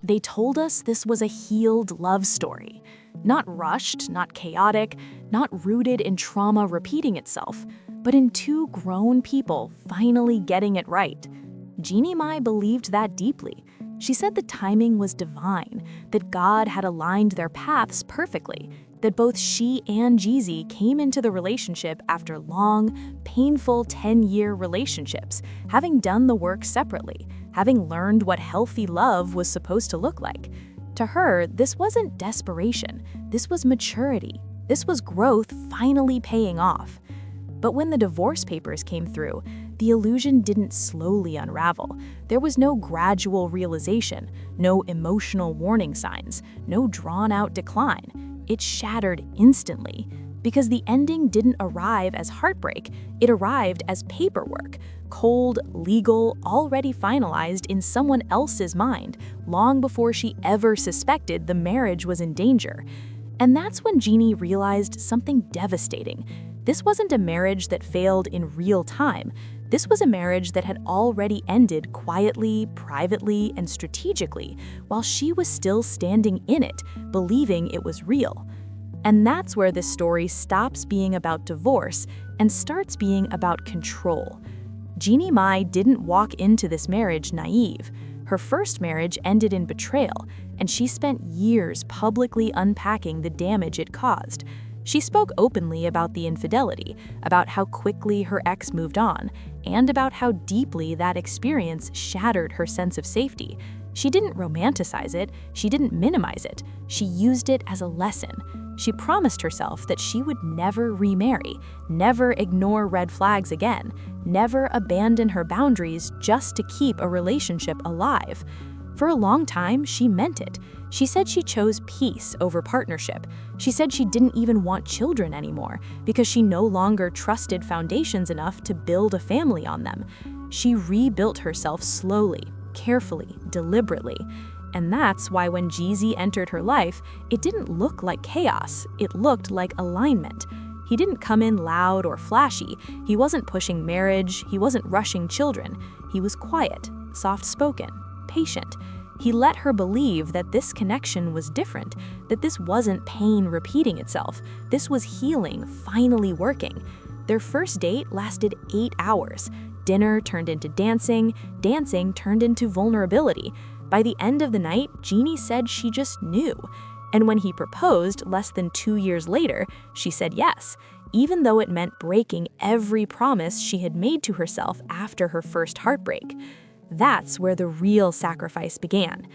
They told us this was a healed love story. Not rushed, not chaotic, not rooted in trauma repeating itself, but in two grown people finally getting it right. Jeannie Mai believed that deeply. She said the timing was divine, that God had aligned their paths perfectly, that both she and Jeezy came into the relationship after long, painful 10-year relationships, having done the work separately, having learned what healthy love was supposed to look like. To her, this wasn't desperation. This was maturity. This was growth finally paying off. But when the divorce papers came through, the illusion didn't slowly unravel. There was no gradual realization, no emotional warning signs, no drawn-out decline. It shattered instantly. Because the ending didn't arrive as heartbreak, it arrived as paperwork, cold, legal, already finalized in someone else's mind, long before she ever suspected the marriage was in danger. And that's when Jeannie realized something devastating. This wasn't a marriage that failed in real time. This was a marriage that had already ended quietly, privately, and strategically, while she was still standing in it, believing it was real. And that's where this story stops being about divorce and starts being about control. Jeannie Mai didn't walk into this marriage naive. Her first marriage ended in betrayal, and she spent years publicly unpacking the damage it caused. She spoke openly about the infidelity, about how quickly her ex moved on, and about how deeply that experience shattered her sense of safety. She didn't romanticize it, she didn't minimize it, she used it as a lesson. She promised herself that she would never remarry, never ignore red flags again, never abandon her boundaries just to keep a relationship alive. For a long time, she meant it. She said she chose peace over partnership. She said she didn't even want children anymore because she no longer trusted foundations enough to build a family on them. She rebuilt herself slowly, carefully, deliberately. And that's why when Jeezy entered her life, it didn't look like chaos, it looked like alignment. He didn't come in loud or flashy, he wasn't pushing marriage, he wasn't rushing children. He was quiet, soft-spoken, patient. He let her believe that this connection was different, that this wasn't pain repeating itself, this was healing finally working. Their first date lasted 8 hours. Dinner turned into dancing, dancing turned into vulnerability. By the end of the night, Jeannie said she just knew. And when he proposed less than 2 years later, she said yes, even though it meant breaking every promise she had made to herself after her first heartbreak. That's where the real sacrifice began.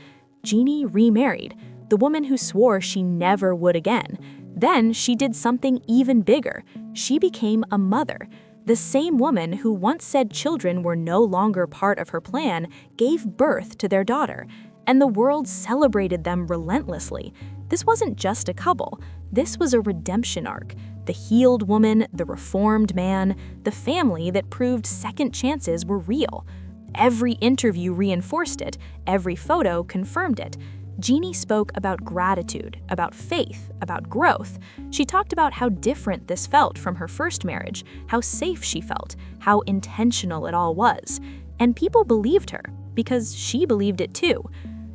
Jeannie remarried, the woman who swore she never would again. Then she did something even bigger. She became a mother. The same woman who once said children were no longer part of her plan gave birth to their daughter, and the world celebrated them relentlessly. This wasn't just a couple, this was a redemption arc. The healed woman, the reformed man, the family that proved second chances were real. Every interview reinforced it, every photo confirmed it. Jeannie spoke about gratitude, about faith, about growth. She talked about how different this felt from her first marriage, how safe she felt, how intentional it all was. And people believed her, because she believed it too.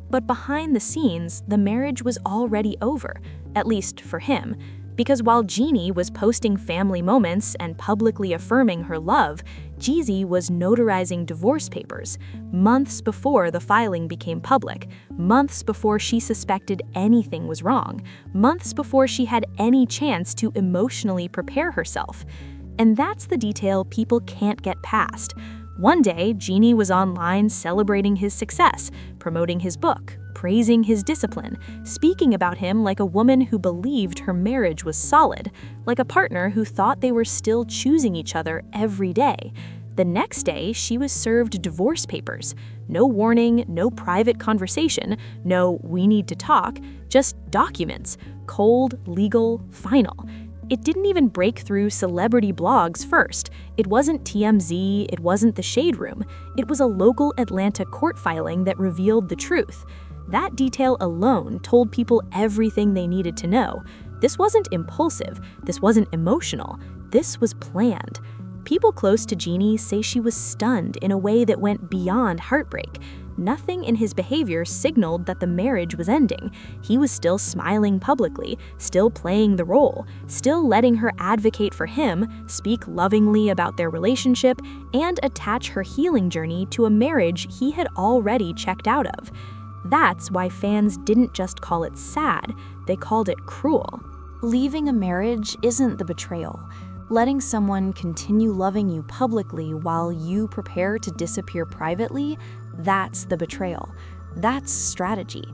But behind the scenes, the marriage was already over, at least for him. Because while Jeannie was posting family moments and publicly affirming her love, Jeezy was notarizing divorce papers, months before the filing became public, months before she suspected anything was wrong, months before she had any chance to emotionally prepare herself. And that's the detail people can't get past. One day, Jeannie was online celebrating his success, promoting his book, praising his discipline, speaking about him like a woman who believed her marriage was solid, like a partner who thought they were still choosing each other every day. The next day, she was served divorce papers. No warning, no private conversation, no "we need to talk," just documents, cold, legal, final. It didn't even break through celebrity blogs first. It wasn't TMZ, it wasn't the Shade Room. It was a local Atlanta court filing that revealed the truth. That detail alone told people everything they needed to know. This wasn't impulsive, this wasn't emotional, this was planned. People close to Jeannie say she was stunned in a way that went beyond heartbreak. Nothing in his behavior signaled that the marriage was ending. He was still smiling publicly, still playing the role, still letting her advocate for him, speak lovingly about their relationship, and attach her healing journey to a marriage he had already checked out of. That's why fans didn't just call it sad, they called it cruel. Leaving a marriage isn't the betrayal. Letting someone continue loving you publicly while you prepare to disappear privately, that's the betrayal. That's strategy.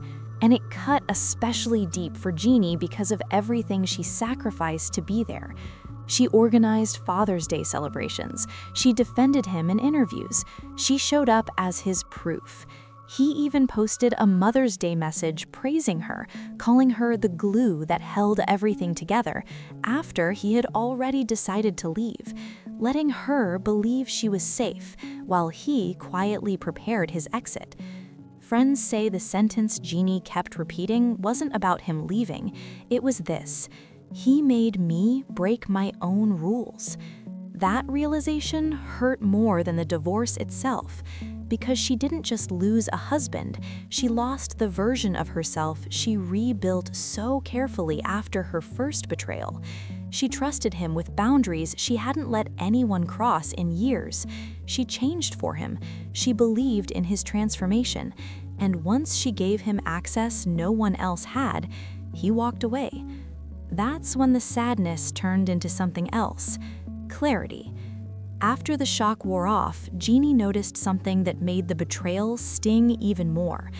And it cut especially deep for Jeannie because of everything she sacrificed to be there. She organized Father's Day celebrations. She defended him in interviews. She showed up as his proof. He even posted a Mother's Day message praising her, calling her the glue that held everything together, after he had already decided to leave, letting her believe she was safe, while he quietly prepared his exit. Friends say the sentence Jeannie kept repeating wasn't about him leaving, it was this: he made me break my own rules. That realization hurt more than the divorce itself, because she didn't just lose a husband, she lost the version of herself she rebuilt so carefully after her first betrayal. She trusted him with boundaries she hadn't let anyone cross in years. She changed for him. She believed in his transformation. And once she gave him access no one else had, he walked away. That's when the sadness turned into something else: clarity. After the shock wore off, Jeannie noticed something that made the betrayal sting even more.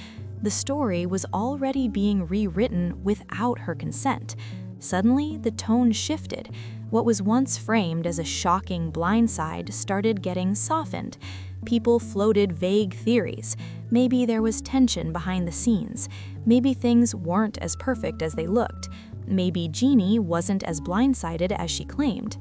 The story was already being rewritten without her consent. Suddenly, the tone shifted. What was once framed as a shocking blindside started getting softened. People floated vague theories. Maybe there was tension behind the scenes. Maybe things weren't as perfect as they looked. Maybe Jeannie wasn't as blindsided as she claimed.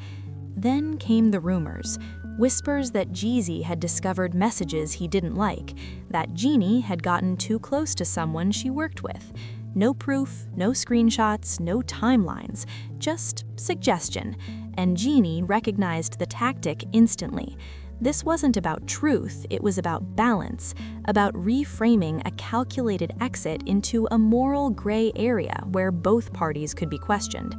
Then came the rumors. Whispers that Jeezy had discovered messages he didn't like, that Jeannie had gotten too close to someone she worked with. No proof, no screenshots, no timelines, just suggestion. And Jeannie recognized the tactic instantly. This wasn't about truth, it was about balance, about reframing a calculated exit into a moral gray area where both parties could be questioned.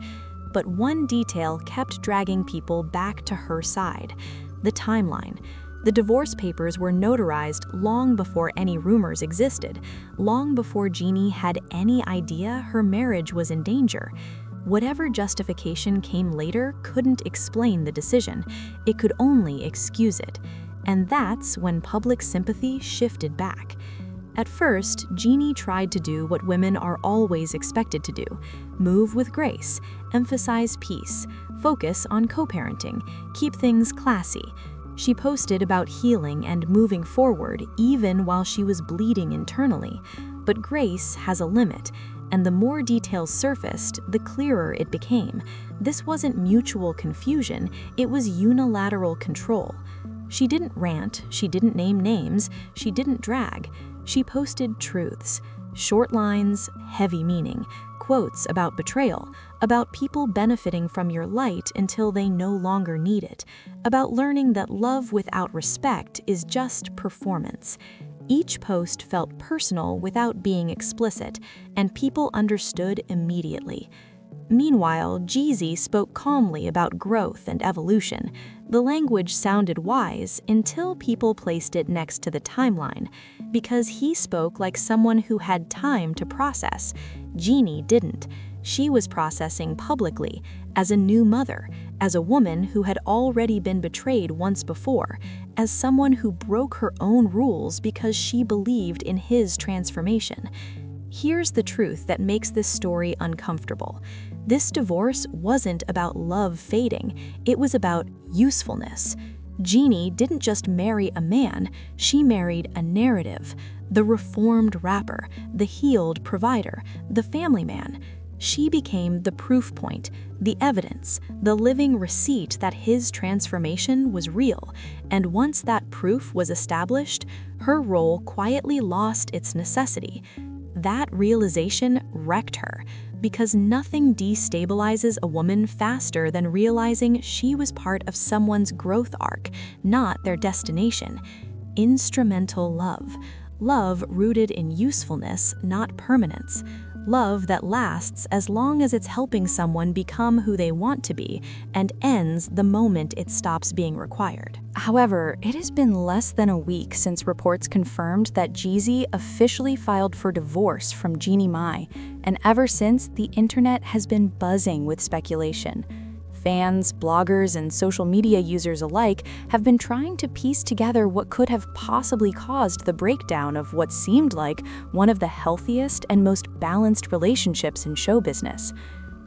But one detail kept dragging people back to her side: the timeline. The divorce papers were notarized long before any rumors existed, long before Jeannie had any idea her marriage was in danger. Whatever justification came later couldn't explain the decision, it could only excuse it. And that's when public sympathy shifted back. At first, Jeannie tried to do what women are always expected to do: move with grace, emphasize peace, focus on co-parenting, keep things classy. She posted about healing and moving forward even while she was bleeding internally. But grace has a limit, and the more details surfaced, the clearer it became. This wasn't mutual confusion, it was unilateral control. She didn't rant, she didn't name names, she didn't drag. She posted truths, short lines, heavy meaning, quotes about betrayal, about people benefiting from your light until they no longer need it, about learning that love without respect is just performance. Each post felt personal without being explicit, and people understood immediately. Meanwhile, Jeezy spoke calmly about growth and evolution. The language sounded wise until people placed it next to the timeline, because he spoke like someone who had time to process. Jeannie didn't. She was processing publicly, as a new mother, as a woman who had already been betrayed once before, as someone who broke her own rules because she believed in his transformation. Here's the truth that makes this story uncomfortable. This divorce wasn't about love fading, it was about usefulness. Jeannie didn't just marry a man, she married a narrative. The reformed rapper, the healed provider, the family man. She became the proof point, the evidence, the living receipt that his transformation was real. And once that proof was established, her role quietly lost its necessity. That realization wrecked her, because nothing destabilizes a woman faster than realizing she was part of someone's growth arc, not their destination. Instrumental love. Love rooted in usefulness, not permanence. Love that lasts as long as it's helping someone become who they want to be and ends the moment it stops being required. However, it has been less than a week since reports confirmed that Jeezy officially filed for divorce from Jeannie Mai, and ever since, the internet has been buzzing with speculation. Fans, bloggers, and social media users alike have been trying to piece together what could have possibly caused the breakdown of what seemed like one of the healthiest and most balanced relationships in show business.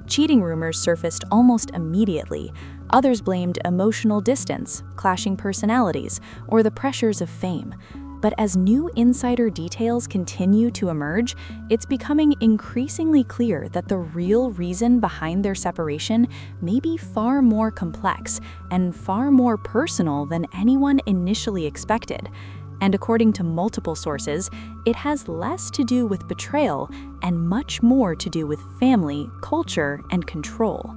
Cheating rumors surfaced almost immediately. Others blamed emotional distance, clashing personalities, or the pressures of fame. But as new insider details continue to emerge, it's becoming increasingly clear that the real reason behind their separation may be far more complex and far more personal than anyone initially expected. And according to multiple sources, it has less to do with betrayal and much more to do with family, culture, and control.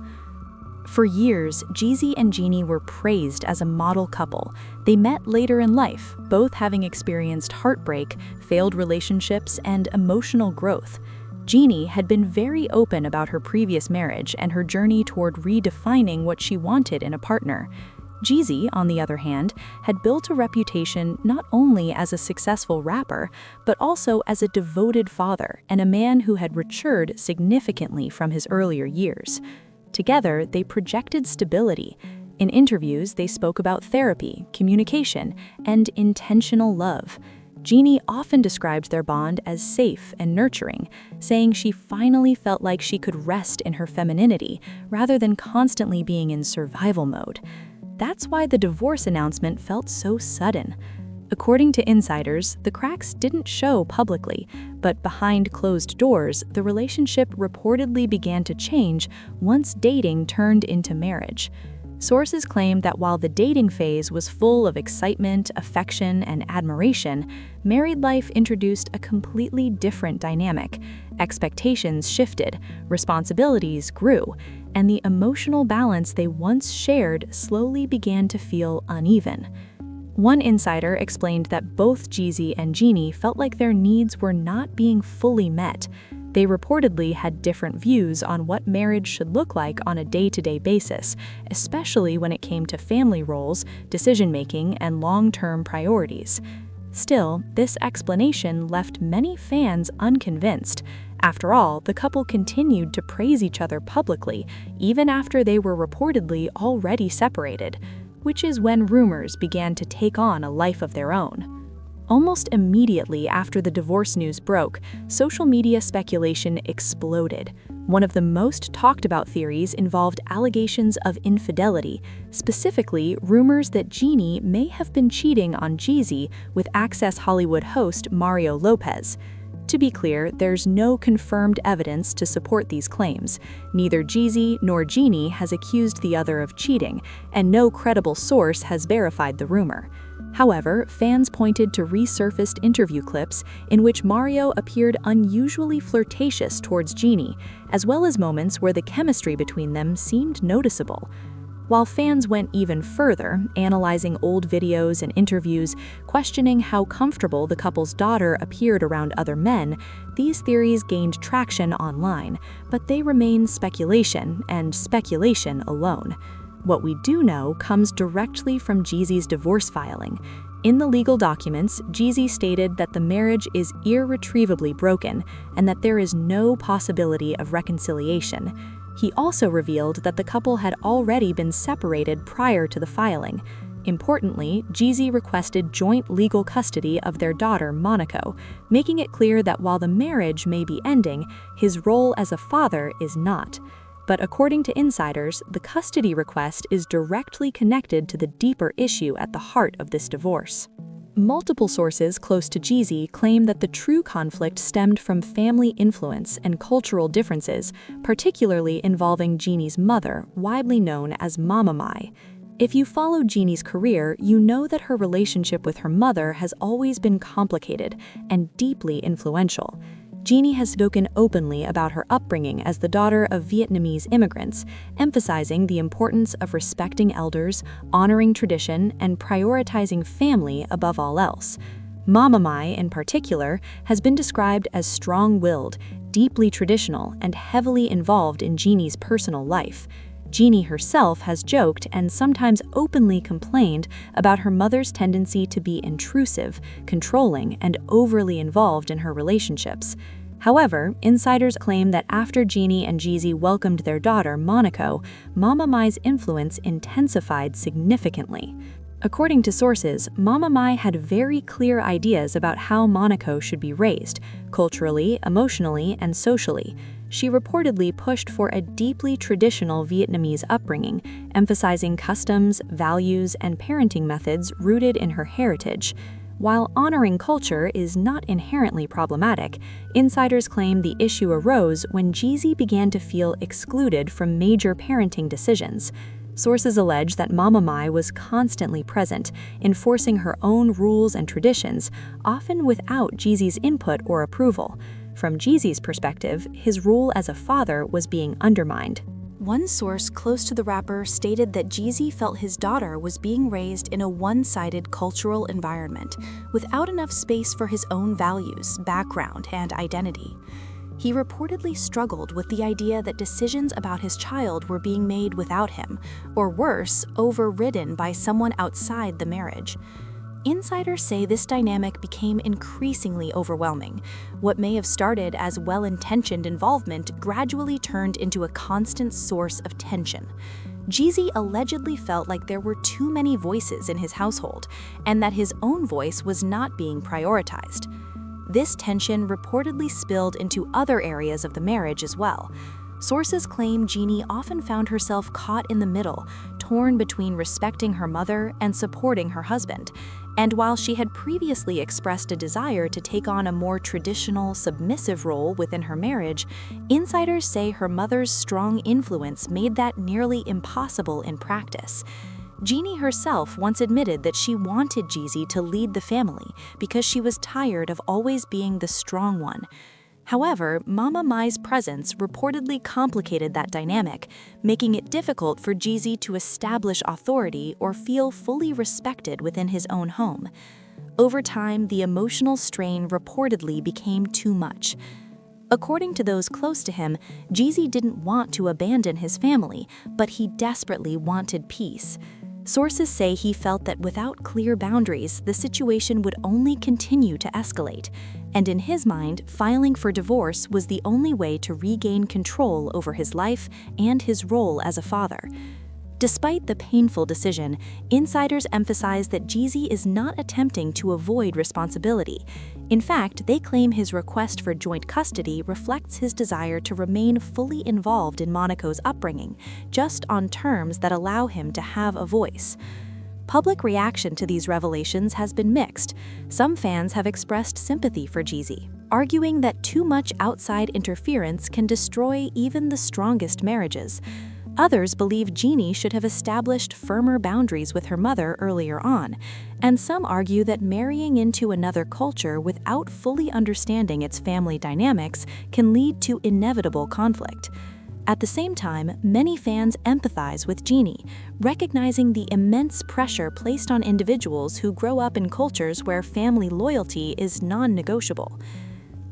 For years, Jeezy and Jeannie were praised as a model couple. They met later in life, both having experienced heartbreak, failed relationships, and emotional growth. Jeannie had been very open about her previous marriage and her journey toward redefining what she wanted in a partner. Jeezy, on the other hand, had built a reputation not only as a successful rapper, but also as a devoted father and a man who had matured significantly from his earlier years. Together, they projected stability. In interviews, they spoke about therapy, communication, and intentional love. Jeannie often described their bond as safe and nurturing, saying she finally felt like she could rest in her femininity rather than constantly being in survival mode. That's why the divorce announcement felt so sudden. According to insiders, the cracks didn't show publicly, but behind closed doors, the relationship reportedly began to change once dating turned into marriage. Sources claim that while the dating phase was full of excitement, affection, and admiration, married life introduced a completely different dynamic. Expectations shifted, responsibilities grew, and the emotional balance they once shared slowly began to feel uneven. One insider explained that both Jeezy and Jeannie felt like their needs were not being fully met. They reportedly had different views on what marriage should look like on a day-to-day basis, especially when it came to family roles, decision-making, and long-term priorities. Still, this explanation left many fans unconvinced. After all, the couple continued to praise each other publicly, even after they were reportedly already separated, which is when rumors began to take on a life of their own. Almost immediately after the divorce news broke, social media speculation exploded. One of the most talked about theories involved allegations of infidelity, specifically rumors that Jeannie may have been cheating on Jeezy with Access Hollywood host Mario Lopez. To be clear, there's no confirmed evidence to support these claims. Neither Jeezy nor Jeannie has accused the other of cheating, and no credible source has verified the rumor. However, fans pointed to resurfaced interview clips in which Mario appeared unusually flirtatious towards Jeannie, as well as moments where the chemistry between them seemed noticeable. While fans went even further, analyzing old videos and interviews, questioning how comfortable the couple's daughter appeared around other men, these theories gained traction online, but they remain speculation, and speculation alone. What we do know comes directly from Jeezy's divorce filing. In the legal documents, Jeezy stated that the marriage is irretrievably broken and that there is no possibility of reconciliation. He also revealed that the couple had already been separated prior to the filing. Importantly, Jeezy requested joint legal custody of their daughter, Monaco, making it clear that while the marriage may be ending, his role as a father is not. But according to insiders, the custody request is directly connected to the deeper issue at the heart of this divorce. Multiple sources close to Jeezy claim that the true conflict stemmed from family influence and cultural differences, particularly involving Jeannie's mother, widely known as Mama Mai. If you follow Jeannie's career, you know that her relationship with her mother has always been complicated and deeply influential. Jeannie has spoken openly about her upbringing as the daughter of Vietnamese immigrants, emphasizing the importance of respecting elders, honoring tradition, and prioritizing family above all else. Mama Mai, in particular, has been described as strong-willed, deeply traditional, and heavily involved in Jeannie's personal life. Jeannie herself has joked and sometimes openly complained about her mother's tendency to be intrusive, controlling, and overly involved in her relationships. However, insiders claim that after Jeannie and Jeezy welcomed their daughter, Monaco, Mama Mai's influence intensified significantly. According to sources, Mama Mai had very clear ideas about how Monaco should be raised, culturally, emotionally, and socially. She reportedly pushed for a deeply traditional Vietnamese upbringing, emphasizing customs, values, and parenting methods rooted in her heritage. While honoring culture is not inherently problematic, insiders claim the issue arose when Jeezy began to feel excluded from major parenting decisions. Sources allege that Mama Mai was constantly present, enforcing her own rules and traditions, often without Jeezy's input or approval. From Jeezy's perspective, his role as a father was being undermined. One source close to the rapper stated that Jeezy felt his daughter was being raised in a one-sided cultural environment, without enough space for his own values, background, and identity. He reportedly struggled with the idea that decisions about his child were being made without him, or worse, overridden by someone outside the marriage. Insiders say this dynamic became increasingly overwhelming. What may have started as well-intentioned involvement gradually turned into a constant source of tension. Jeezy allegedly felt like there were too many voices in his household, and that his own voice was not being prioritized. This tension reportedly spilled into other areas of the marriage as well. Sources claim Jeannie often found herself caught in the middle, torn between respecting her mother and supporting her husband. And while she had previously expressed a desire to take on a more traditional, submissive role within her marriage, insiders say her mother's strong influence made that nearly impossible in practice. Jeannie herself once admitted that she wanted Jeezy to lead the family because she was tired of always being the strong one. However, Mama Mai's presence reportedly complicated that dynamic, making it difficult for Jeezy to establish authority or feel fully respected within his own home. Over time, the emotional strain reportedly became too much. According to those close to him, Jeezy didn't want to abandon his family, but he desperately wanted peace. Sources say he felt that without clear boundaries, the situation would only continue to escalate, and in his mind, filing for divorce was the only way to regain control over his life and his role as a father. Despite the painful decision, insiders emphasize that Jeezy is not attempting to avoid responsibility. In fact, they claim his request for joint custody reflects his desire to remain fully involved in Monaco's upbringing, just on terms that allow him to have a voice. Public reaction to these revelations has been mixed. Some fans have expressed sympathy for Jeezy, arguing that too much outside interference can destroy even the strongest marriages. Others believe Jeannie should have established firmer boundaries with her mother earlier on, and some argue that marrying into another culture without fully understanding its family dynamics can lead to inevitable conflict. At the same time, many fans empathize with Jeannie, recognizing the immense pressure placed on individuals who grow up in cultures where family loyalty is non-negotiable.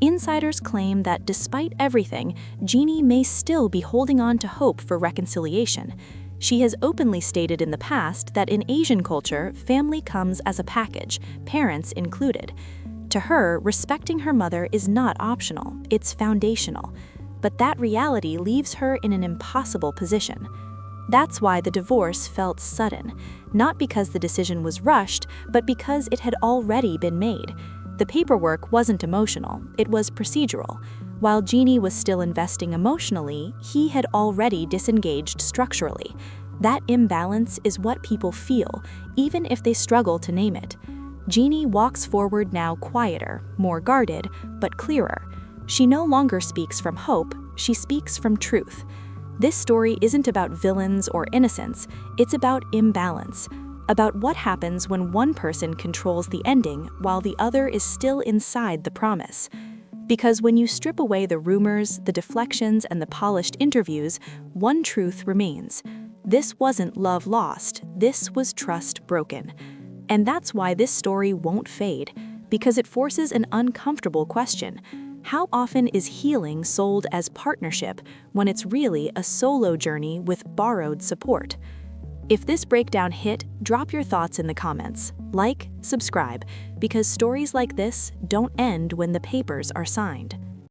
Insiders claim that despite everything, Jeannie may still be holding on to hope for reconciliation. She has openly stated in the past that in Asian culture, family comes as a package, parents included. To her, respecting her mother is not optional, it's foundational. But that reality leaves her in an impossible position. That's why the divorce felt sudden, not because the decision was rushed, but because it had already been made. The paperwork wasn't emotional, it was procedural. While Jeannie was still investing emotionally, he had already disengaged structurally. That imbalance is what people feel, even if they struggle to name it. Jeannie walks forward now quieter, more guarded, but clearer. She no longer speaks from hope, she speaks from truth. This story isn't about villains or innocence, it's about imbalance. About what happens when one person controls the ending while the other is still inside the promise. Because when you strip away the rumors, the deflections, and the polished interviews, one truth remains. This wasn't love lost, this was trust broken. And that's why this story won't fade, because it forces an uncomfortable question. How often is healing sold as partnership when it's really a solo journey with borrowed support? If this breakdown hit, drop your thoughts in the comments. Like, subscribe, because stories like this don't end when the papers are signed.